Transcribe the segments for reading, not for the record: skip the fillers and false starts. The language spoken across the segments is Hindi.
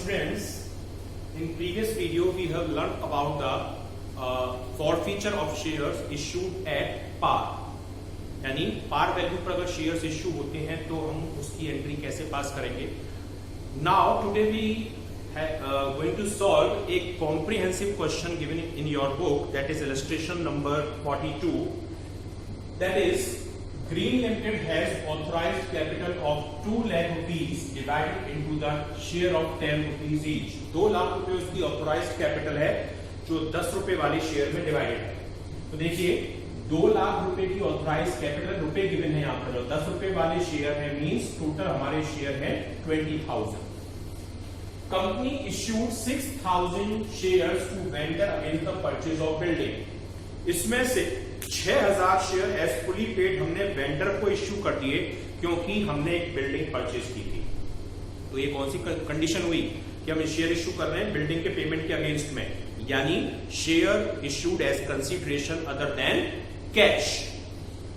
students, in previous video we have learned about the forfeiture of shares issued at par. यानी पार वैल्यू पर अगर शेयर्स इश्यू होते हैं तो हम उसकी एंट्री कैसे पास करेंगे. Now today we going to solve a comprehensive question given in your book, that is illustration number 42. That is, Green Limited has authorized capital of 2 lakh rupees divided into the share of 10 rupees each. 2 lakh रुपए उसकी authorized capital है जो 10 रुपए वाले शेयर में डिवाइडेड है. तो देखिए 2 लाख रुपए की ऑथराइज कैपिटल, रुपए गिवन है यहाँ पर, 10 रुपए वाले शेयर है, मींस टोटल हमारे शेयर है 20,000. Company issued 6,000 shares to vendor against the purchase of building. इसमें से 6,000 शेयर एज फुली पेड हमने वेंडर को इश्यू कर दिए क्योंकि हमने एक बिल्डिंग परचेज की थी. तो ये कौन सी कंडीशन हुई कि हम शेयर इश्यू कर रहे हैं बिल्डिंग के पेमेंट के अगेंस्ट में, यानी share issued as consideration other than cash.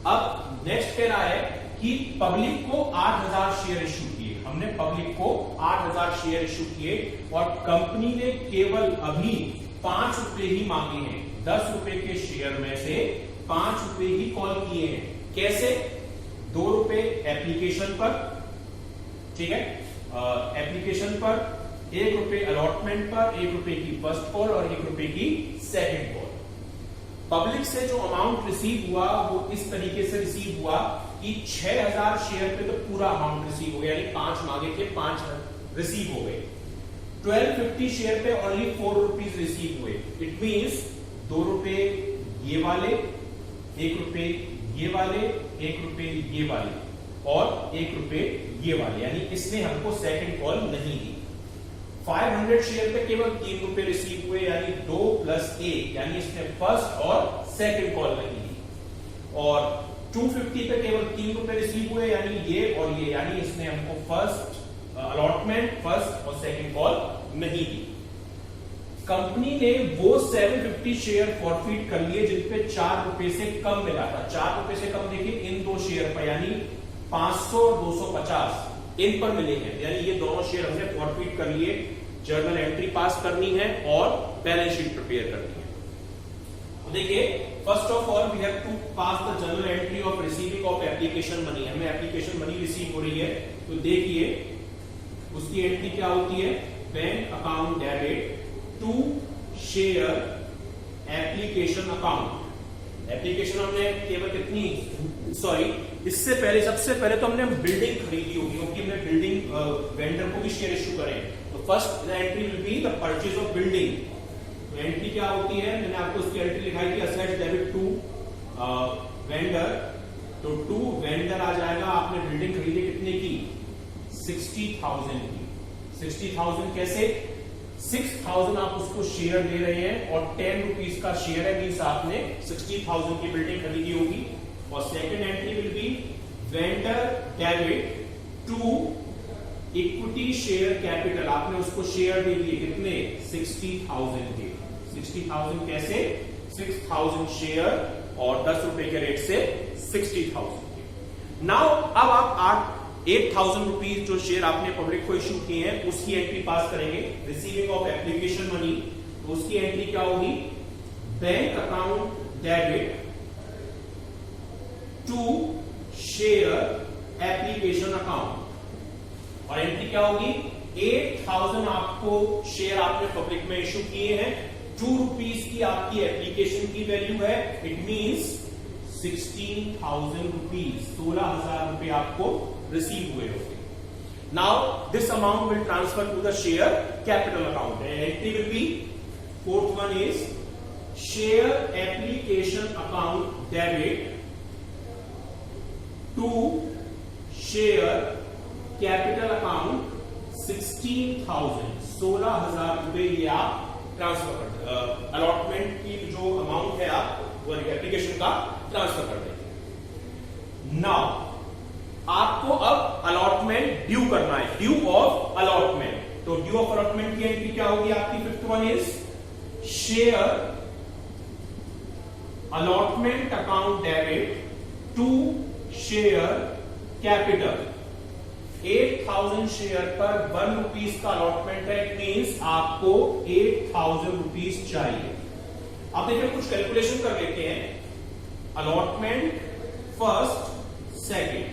अब नेक्स्ट कह रहा है कि पब्लिक को 8,000 शेयर इश्यू किए, हमने पब्लिक को 8,000 शेयर इश्यू किए और कंपनी ने केवल अभी 5 रुपए ही मांगे हैं. 10 रुपए के शेयर में से 5 रुपए ही कॉल किए हैं. कैसे? 2 रुपए एप्लीकेशन पर, ठीक है, एप्लीकेशन पर, 1 रुपए अलॉटमेंट पर, 1 रुपए की फर्स्ट कॉल और 1 रुपए की सेकंड कॉल. पब्लिक से जो अमाउंट रिसीव हुआ वो इस तरीके से रिसीव हुआ कि 6,000 शेयर पे तो पूरा अमाउंट रिसीव हो गया, यानी 5 मांगे थे, 5 रिसीव हो गए. 1250 शेयर पे ओनली 4 रुपीज रिसीव हुए. इट मींस 2 रुपए ये वाले, 1 रुपए ये वाले, 1 रुपए ये वाले और 1 रुपए ये वाले, यानी इसने हमको सेकंड कॉल नहीं दी. 500 शेयर पे केवल 3 रुपए रिसीव हुए, यानी 2 + 1, यानी इसने फर्स्ट और सेकंड कॉल नहीं दी. और 250 पे केवल 3 रुपए रिसीव हुए, यानी ये और ये, यानी इसने हमको फर्स्ट अलॉटमेंट, फर्स्ट और सेकंड कॉल नहीं दी. कंपनी ने वो 750 शेयर फॉरफिट कर लिए जिन पे 4 रुपए से कम मिला था. 4 रुपए से कम देखिए इन 2 शेयर पर, यानी 500 और 250 इन पर मिले हैं, यानी ये दोनों शेयर हमने फॉरफिट कर लिए. जर्नल एंट्री पास करनी है और बैलेंस शीट प्रिपेयर करनी है. तो देखिए, first of all we have to pass the journal entry of receiving of application money. हमें एप्लीकेशन मनी रिसीव हो रही है, तो देखिए उसकी एंट्री क्या होती है, bank account debit to share application account. Application हमने केवल कितनी, सॉरी, इससे पहले सबसे पहले तो हमने बिल्डिंग खरीदी होगी क्योंकि हमने बिल्डिंग वेंडर को भी शेयर इश्यू करें. तो first entry will be the purchase of building. तो एंट्री क्या होती है, मैंने आपको उसकी एंट्री लिखाई थी, असेट्स डेबिट टू वेंडर. तो टू वेंडर आ जाएगा, आपने बिल्डिंग खरीदी कितने की, 60,000 की. 60,000 कैसे, 6,000 आप उसको शेयर दे रहे हैं और 10 रुपीज का शेयर है, मींस आपने 60,000 की बिल्डिंग खरीदी होगी. और second entry will be vendor debit to equity share capital. आपने उसको शेयर दे दिए कितने, 60,000 के. 60,000 कैसे, 6,000 शेयर और 10 रुपए के रेट से 60,000 के. नाउ अब आप 8,000 रुपीज जो शेयर आपने पब्लिक को इश्यू किए हैं उसकी एंट्री पास करेंगे. रिसीविंग ऑफ एप्लीकेशन मनी, तो उसकी एंट्री क्या होगी, bank account debit to share application account. और एंट्री क्या होगी, 8,000 आपको शेयर आपने पब्लिक में इश्यू किए हैं, 2 रुपीज की आपकी एप्लीकेशन की वैल्यू है. इट मींस 16,000 रुपीज, 16,000 रुपए आपको रिसीव हुए होंगे. Now this amount will transfer to the share capital account. Entry will be, fourth one is share application account debit to share capital account 16,000, 16,000 रुपए ये आप ट्रांसफर कर, अलॉटमेंट की जो अमाउंट है आप वो एप्लीकेशन का ट्रांसफर कर देंगे. नाउ आपको अब अलॉटमेंट ड्यू करना है, ड्यू ऑफ अलॉटमेंट. तो ड्यू ऑफ अलॉटमेंट की एंट्री क्या होगी आपकी, fifth one is share allotment account debit to share capital. 8000 share पर 1 रुपीज का अलॉटमेंट है, इट मींस आपको 8000 रुपीज चाहिए। अब देखिए कुछ कैलकुलेशन कर लेते हैं। अलॉटमेंट फर्स्ट सेकंड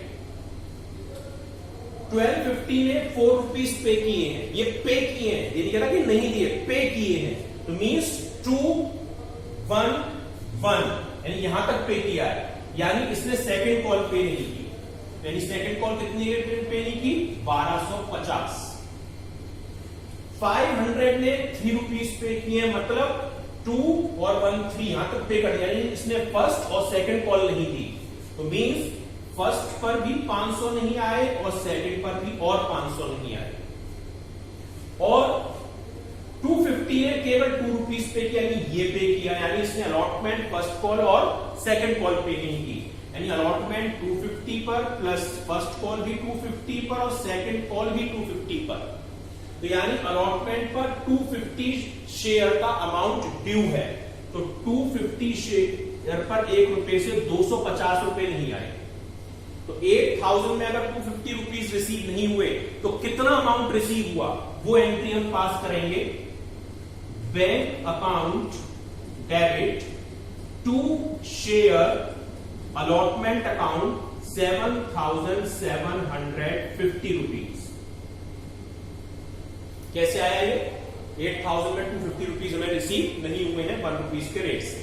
1250 ने 4 रुपीज पे किए हैं, ये पे किए हैं, ये नहीं कहता कि नहीं दिए, पे किए हैं, तो मींस 2 1 1 यानी यहां तक पे किया है, यानी इसने सेकंड कॉल पे नहीं की, यानी सेकंड कॉल कितनी पे नहीं की 1250। 500 ने 3 रुपीज पे किए, मतलब 2 और 1 3 यहां तक पे कर दिया, यानी इसने फर्स्ट और सेकंड कॉल नहीं दी, तो मींस फर्स्ट पर भी 500 नहीं आए और सेकंड पर भी और 500 नहीं आए। और 250 ने केवल 2 रुपीज पे किया, यानी ये पे किया, यानी इसने अलॉटमेंट फर्स्ट कॉल और सेकंड कॉल पे नहीं की, यानी अलॉटमेंट 250 पर प्लस फर्स्ट कॉल भी 250 पर और सेकंड कॉल भी 250 पर, तो यानी अलॉटमेंट पर 250 शेयर का अमाउंट ड्यू है, तो 250 शेयर पर 1 रुपए से 250 रुपए नहीं आए, तो 8000 में अगर 250 रुपीज रिसीव नहीं हुए तो कितना अमाउंट रिसीव हुआ वो एंट्री हम पास करेंगे। Bank account debit to share allotment account 7750 rupees. कैसे आया ये? 8000 में 250 रुपीज हमें रिसीव नहीं हुए हैं 1 रुपीज के रेट से।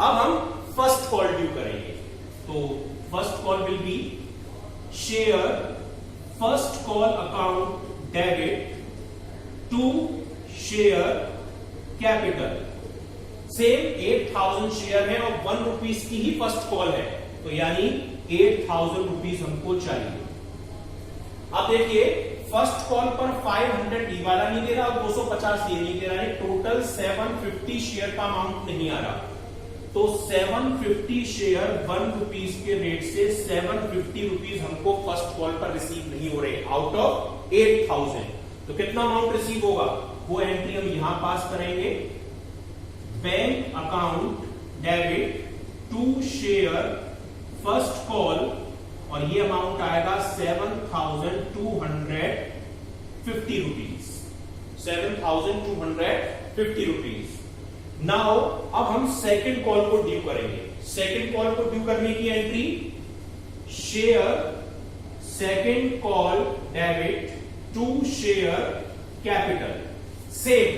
अब हम फर्स्ट कॉल ड्यू करेंगे, तो first call will be share first call account debit to share capital. Same 8000 share है और 1 रुपीज की ही फर्स्ट कॉल है, तो यानी 8000 रुपीज हमको चाहिए। अब देखिए फर्स्ट कॉल पर 500 ये वाला नहीं दे रहा और 250 ये नहीं दे रहा है, टोटल 750 शेयर का अमाउंट नहीं आ रहा, तो 750 शेयर 1 रुपीज के रेट से 750 रुपीज हमको फर्स्ट कॉल पर रिसीव नहीं हो रहे आउट ऑफ 8000। तो कितना अमाउंट रिसीव होगा वो एंट्री हम यहां पास करेंगे। Bank account debit to share first call और ये अमाउंट आएगा 7250 रुपीज, 7250 रुपीज। नाउ अब हम सेकंड कॉल को ड्यू करेंगे। सेकंड कॉल को ड्यू करने की entry share second call debit to share capital. Same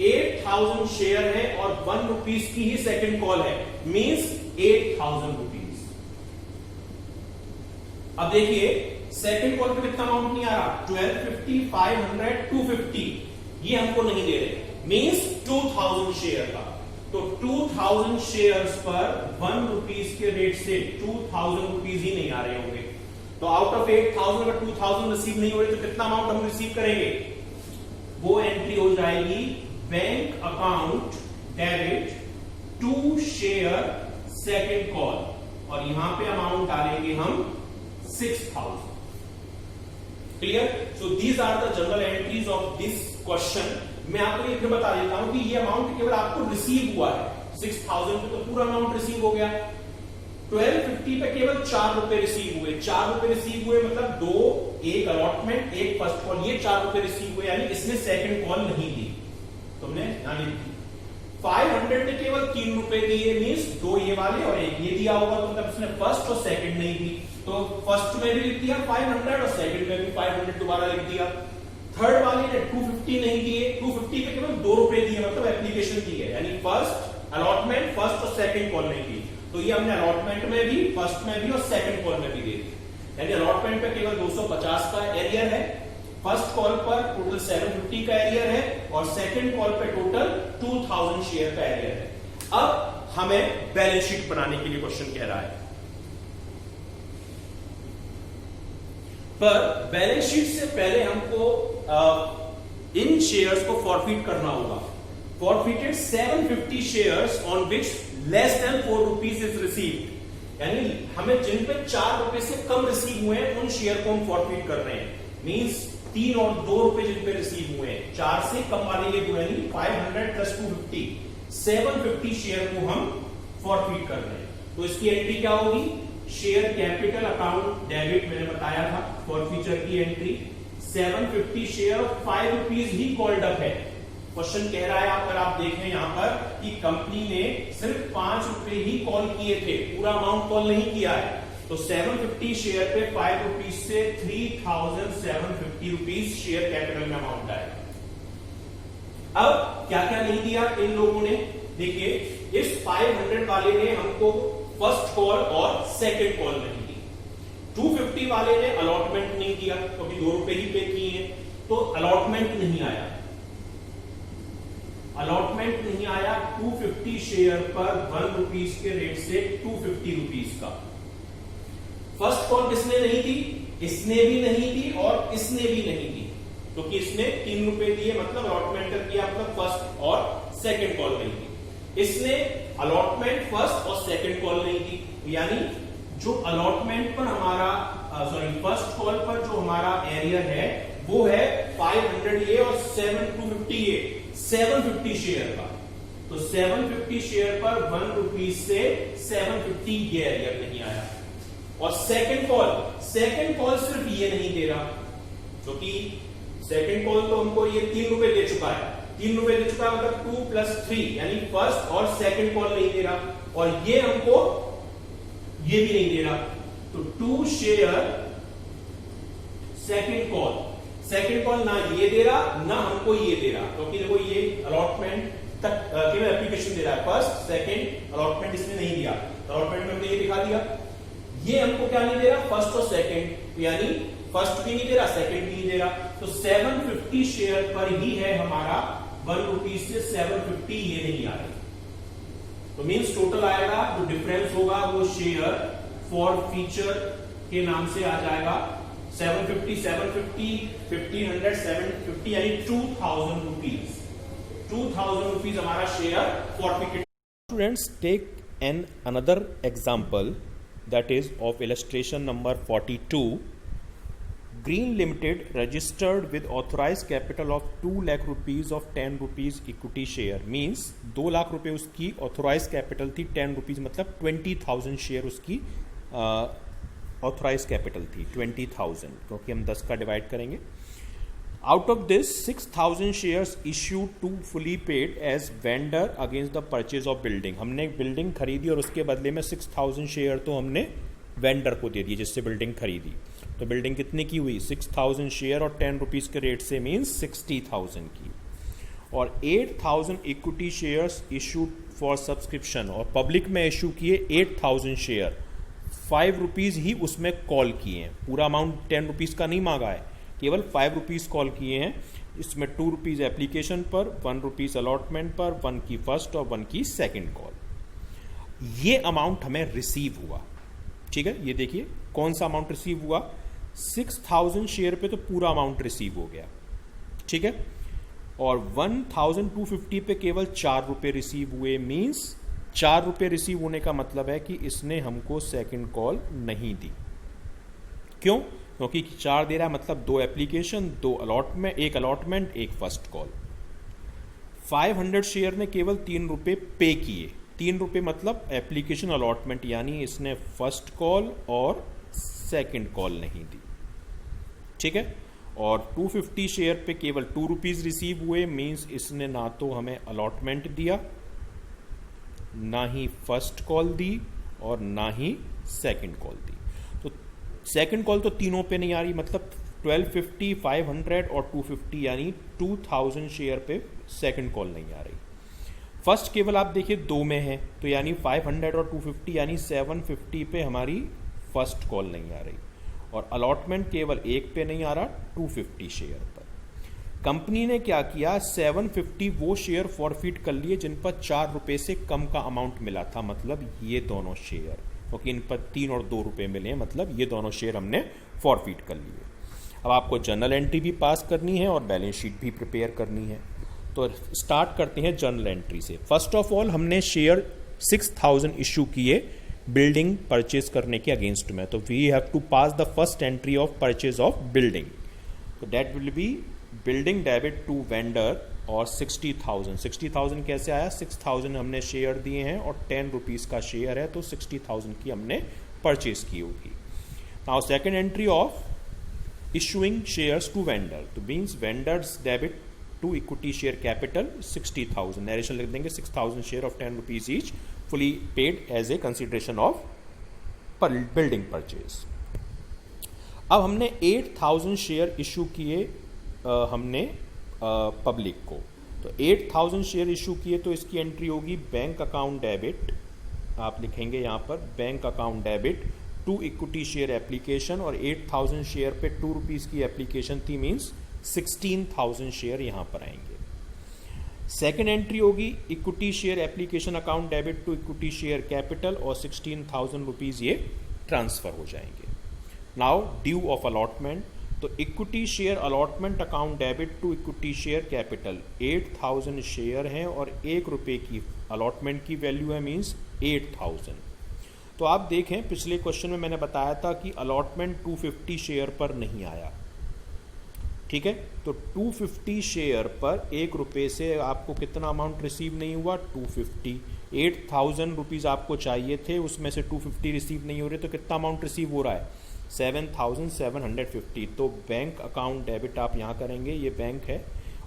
8000 share है और 1 रुपीज की ही सेकंड कॉल है, मींस 8000 रुपीज। अब देखिए सेकंड कॉल पे कितना अमाउंट नहीं आ रहा, 1250 500 250 ये हमको नहीं दे रहे, मींस 2000 शेयर का, तो 2000 शेयर्स पर 1 रुपीज के रेट से 2000 रुपीज ही नहीं आ रहे होंगे, तो आउट ऑफ 8000 अगर 2000 रिसीव नहीं हो रहे तो कितना अमाउंट हम रिसीव करेंगे, वो एंट्री हो जाएगी bank account debit to share second call और यहां पे अमाउंट डालेंगे हम 6000। Clear? So these are the journal entries of this question. मैं आपको ये बता देता हूं कि ये अमाउंट केवल आपको रिसीव हुआ है, 6000 पे तो पूरा अमाउंट रिसीव हो गया, 1250 पे केवल 4 रुपए रिसीव हुए, 4 रुपए रिसीव हुए मतलब 2, एक अलॉटमेंट एक फर्स्ट कॉल, ये 4 रुपए रिसीव हुए, यानी इसने सेकंड कॉल नहीं दी, तुमने ना लिख दी। 500 ने केवल 3 रुपए दिए, मींस 2 ये वाले और एक ये दिया होगा, तो मतलब इसने फर्स्ट और सेकंड नहीं दी, तो फर्स्ट में भी लिख दिया 500 और सेकंड में भी 500 दोबारा लिख दिया। थर्ड वाले ने 250 नहीं दिए, 250 पे केवल 2 रुपए दिए, मतलब एप्लीकेशन दी है, यानी फर्स्ट अलॉटमेंट फर्स्ट और सेकंड कॉल नहीं दी, तो ये हमने अलॉटमेंट में भी फर्स्ट में भी और सेकंड कॉल में भी दे दी, यानी अलॉटमेंट पे केवल 250 का एरियर है, फर्स्ट कॉल पर टोटल 750 का एरियर है और सेकंड कॉल पे टोटल 2000 शेयर का एरियर है। अब हमें बैलेंस शीट बनाने के लिए क्वेश्चन कह रहा है, पर बैलेंस शीट से पहले हमको इन शेयर्स को फॉरफिट करना होगा। Forfeited 750 shares on which less than 4 rupees is received, यानी हमें जिन पे 4 रुपए से कम रिसीव हुए हैं उन शेयर को हम फॉरफिट कर रहे हैं, मींस 3 और 2 रुपए जिन पे रिसीव हुए हैं, 4 से कम वाले ये दो, यानी 500 प्लस 250 750 शेयर को हम फॉरफिट कर रहे हैं। तो इसकी एंट्री क्या होगी, शेयर कैपिटल अकाउंट डेबिट मैंने बताया था फॉरफीचर की entry 750 share of 5 rupees he called up है। क्वेश्चन कह रहा है अगर आप देखें यहां पर कि कंपनी ने सिर्फ 5 रुपए ही कॉल किए थे, पूरा अमाउंट कॉल नहीं किया है, तो 750 शेयर पे 5 रुपीज से 3750 रुपीज शेयर कैपिटल में अमाउंट आएगा। अब क्या क्या नहीं दिया इन लोगों ने, देखिए इस 500 वाले ने हमको फर्स्ट कॉल और सेकंड कॉल नहीं दी, 250 वाले ने अलॉटमेंट नहीं दिया क्योंकि 2 रुपए ही पे किए हैं, तो अलॉटमेंट नहीं आया, अलॉटमेंट नहीं आया 250 शेयर पर 1 रुपीज के रेट से 250 रुपीज का। फर्स्ट कॉल किसने नहीं दी, इसने भी नहीं दी और इसने भी नहीं दी, क्योंकि इसने 3 रुपए दिए मतलब अलॉटमेंट किया, मतलब फर्स्ट और सेकंड कॉल नहीं दी। इसने अलॉटमेंट फर्स्ट और सेकंड कॉल नहीं दी, यानी जो अलॉटमेंट पर हमारा फर्स्ट कॉल पर जो हमारा एरिया है वो है 500 ये और 250 ये 750 शेयर का, तो 750 शेयर पर 1 रुपीज से 750 ये एरिया नहीं आया। और सेकंड कॉल सिर्फ ये नहीं दे रहा, क्योंकि सेकंड कॉल तो हमको ये 3 रुपए दे चुका है, 3 रुपए दे चुका है मतलब 2 + 3 यानी फर्स्ट और सेकंड कॉल नहीं दे रहा, और ये हमको ये भी नहीं दे रहा, तो 2 शेयर सेकंड कॉल ना ये दे रहा ना हमको ये दे रहा, क्योंकि देखो ये अलॉटमेंट तक केवल एप्लीकेशन दे रहा है, फर्स्ट सेकंड अलॉटमेंट इसने नहीं दिया, अलॉटमेंट में हमने ये दिखा दिया, ये हमको क्या नहीं दे रहा, फर्स्ट और सेकंड, यानी फर्स्ट भी नहीं दे रहा सेकंड भी नहीं दे रहा, तो 750 शेयर पर ही है हमारा 1 रुपीज से 750 ये नहीं आ रही, तो मींस टोटल आएगा जो डिफरेंस होगा वो शेयर फॉर फीचर के नाम से आ जाएगा 750 1500 750 यानी 2000 रुपीज, 2000 रुपीज हमारा share फॉरफिकेट। Students, take another example, that is of illustration number 42. Green Limited registered with authorized capital of 2 lakh rupees of 10 rupees equity share, means 2 lakh रुपए उसकी ऑथोराइज कैपिटल थी, 10 रुपीज मतलब 20,000 शेयर उसकी ऑथोराइज कैपिटल थी 20,000, क्योंकि हम 10 का डिवाइड करेंगे। Out of this 6,000 shares issued to fully paid as vendor against the purchase of building. हमने एक बिल्डिंग खरीदी और उसके बदले में 6,000 शेयर तो हमने वेंडर को दे दिए जिससे बिल्डिंग खरीदी, तो बिल्डिंग कितने की हुई, 6,000 शेयर और 10 रुपीज के रेट से मीन्स 60,000 की। और 8,000 equity shares issued for subscription, और पब्लिक में इशू किए 8,000 शेयर, 5 रुपीज ही उसमें कॉल किए हैं, पूरा अमाउंट 10 रुपीज का नहीं मांगा है, केवल 5 रुपीज कॉल किए हैं। इसमें 2 रुपीज एप्लीकेशन पर, 1 रुपीज अलॉटमेंट पर, 1 की फर्स्ट और 1 की सेकंड कॉल। ये अमाउंट हमें रिसीव हुआ, ठीक है, ये देखिए कौन सा अमाउंट रिसीव हुआ, 6,000 शेयर पे तो पूरा अमाउंट रिसीव हो गया, ठीक है, और 1,250 पे केवल 4 रुपए रिसीव हुए, मींस 4 रुपए रिसीव होने का मतलब है कि इसने हमको सेकंड कॉल नहीं दी। क्यों, क्योंकि 4 दे रहा है मतलब 2 application, 2 allotment, 1 allotment 1 first call. 500 share ने केवल 3 रुपए पे किए, 3 रुपए मतलब एप्लीकेशन अलॉटमेंट, यानी इसने फर्स्ट कॉल और सेकंड कॉल नहीं दी, ठीक है। और 250 शेयर पे केवल 2 रुपीज रिसीव हुए, मींस इसने ना तो हमें अलॉटमेंट दिया, ना ही फर्स्ट कॉल दी और ना ही सेकंड कॉल दी। तो सेकंड कॉल तो तीनों पे नहीं आ रही, मतलब 1250, 500 और 250 यानी 2000 शेयर पे सेकंड कॉल नहीं आ रही। फर्स्ट केवल आप देखिए 2 में है, तो यानी 500 और 250 यानी 750 पे हमारी फर्स्ट कॉल नहीं आ रही, और अलॉटमेंट केवल 1 पे नहीं आ रहा, 250 शेयर पर। कंपनी ने क्या किया, 750 वो शेयर फॉरफिट कर लिए जिन पर 4 रुपए से कम का अमाउंट मिला था, मतलब ये दोनों शेयर, क्योंकि इन पर 3 और 2 रुपए मिले हैं, मतलब ये दोनों शेयर हमने फॉरफिट कर लिए। अब आपको जर्नल एंट्री भी पास करनी है और बैलेंस शीट भी प्रिपेयर करनी है, तो स्टार्ट करते हैं जर्नल एंट्री से। फर्स्ट ऑफ ऑल हमने शेयर 6,000 इशू किए बिल्डिंग परचेज करने के अगेंस्ट में, तो we have to pass the first entry of purchase of building, तो that will be building debit to vendor और 60,000 कैसे आया, 6,000 हमने शेयर दिए हैं और 10 रुपीज का शेयर है, तो 60,000 की हमने परचेज की होगी। Now second entry of issuing shares to vendor, तो means vendors debit to equity share capital 60,000, narration लिख देंगे 6,000 share of 10 rupees each fully paid as a consideration of building purchase. अब हमने 8,000 शेयर इशू किए हमने पब्लिक को, तो 8,000 शेयर इशू किए तो इसकी एंट्री होगी बैंक अकाउंट डेबिट, आप लिखेंगे यहाँ पर bank account debit to equity share application, और 8,000 शेयर पे 2 रुपीज़ की एप्लीकेशन थी, मीन्स 16,000 शेयर यहाँ पर आएंगे। सेकेंड एंट्री होगी equity share application account debit to equity share capital, और 16,000 रुपीज़ ये ट्रांसफर हो जाएंगे। नाउ ड्यू ऑफ अलॉटमेंट, तो equity share allotment account debit to equity share capital, 8,000 share हैं और 1 रुपये की अलॉटमेंट की वैल्यू है, मीन्स 8,000। तो आप देखें पिछले क्वेश्चन में मैंने बताया था कि अलॉटमेंट 250 शेयर पर नहीं आया, ठीक है, तो 250 शेयर पर 1 रुपये से आपको कितना अमाउंट रिसीव नहीं हुआ, 250। 8,000 रुपीज़ आपको चाहिए थे, उसमें से 250 रिसीव नहीं हो रहे, तो कितना अमाउंट रिसीव हो रहा है, 7,750। तो बैंक अकाउंट डेबिट आप यहाँ करेंगे, ये बैंक है,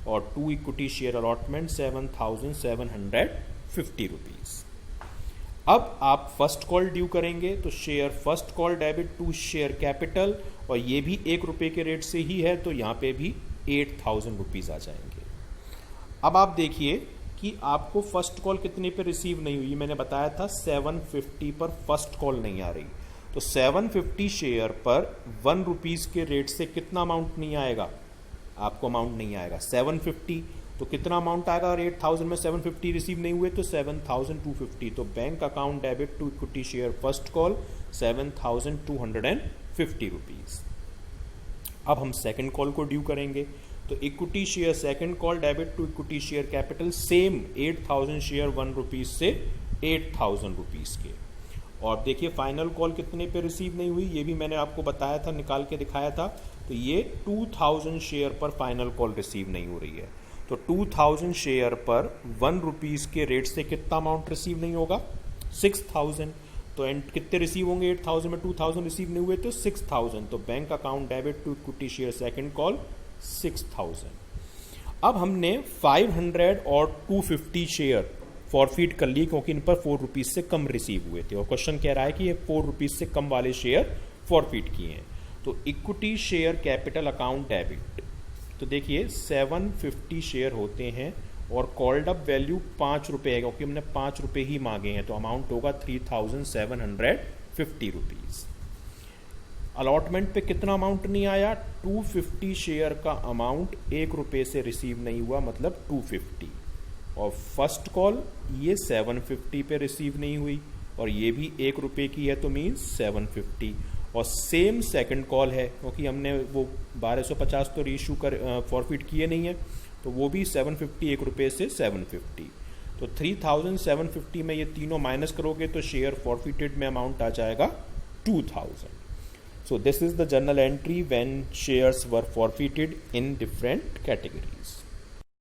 और to equity share allotment 7,750 rupees. अब आप फर्स्ट कॉल ड्यू करेंगे, तो share first call debit to share capital, और ये भी 1 रुपये के रेट से ही है, तो यहाँ पे भी 8,000 रुपीज़ आ जाएंगे। अब आप देखिए कि आपको फर्स्ट कॉल कितने पे रिसीव नहीं हुई, मैंने बताया था 750 पर फर्स्ट कॉल नहीं आ रही, तो 750 शेयर पर 1 रुपीज़ के रेट से कितना अमाउंट नहीं आएगा, आपको अमाउंट नहीं आएगा 750, तो कितना अमाउंट आएगा, और 8,000 में 750 रिसीव नहीं हुए तो 7,250, तो bank account debit to equity share first call 7,250 rupees. अब हम सेकंड कॉल को ड्यू करेंगे, तो equity share second call debit to equity share capital same 8,000 share 1 rupees से 8,000 रुपीज़ के, और देखिए फाइनल कॉल कितने पे रिसीव नहीं हुई, ये भी मैंने आपको बताया था, निकाल के दिखाया था, तो ये 2,000 शेयर पर फाइनल कॉल रिसीव नहीं हो रही है, तो 2,000 शेयर पर 1 रुपीज़ के रेट से कितना अमाउंट रिसीव नहीं होगा, 6,000। तो एंड कितने रिसीव होंगे, 8,000 में 2,000 रिसीव नहीं हुए तो 6,000, तो bank account debit to equity share second call 6,000। अब हमने 500 और 250 शेयर फॉरफीट कर लिए, क्योंकि इन पर 4 रुपीज़ से कम रिसीव हुए थे, और क्वेश्चन कह रहा है कि ये 4 रुपीज़ से कम वाले शेयर फॉरफीट किए हैं, तो equity share capital account debit, तो देखिए 750 शेयर होते हैं और कॉल्ड अप वैल्यू 5 रुपये है, क्योंकि हमने 5 रुपये ही मांगे हैं, तो अमाउंट होगा 3,750 रुपीज़। अलॉटमेंट पे कितना अमाउंट नहीं आया, 250 शेयर का अमाउंट 1 रुपये से रिसीव नहीं हुआ, मतलब 250, और फर्स्ट कॉल ये 750 पे रिसीव नहीं हुई, और ये भी 1 रुपये की है, तो मीन्स 750, और सेम सेकंड कॉल है, क्योंकि हमने वो 1250 तो रीइशू कर फॉरफिट किए नहीं है, तो वो भी 750 1 रुपये से 750, तो 3,750 में ये तीनों माइनस करोगे तो शेयर फॉरफिटेड में अमाउंट आ जाएगा 2,000। So this is the journal entry when shares were forfeited in different categories.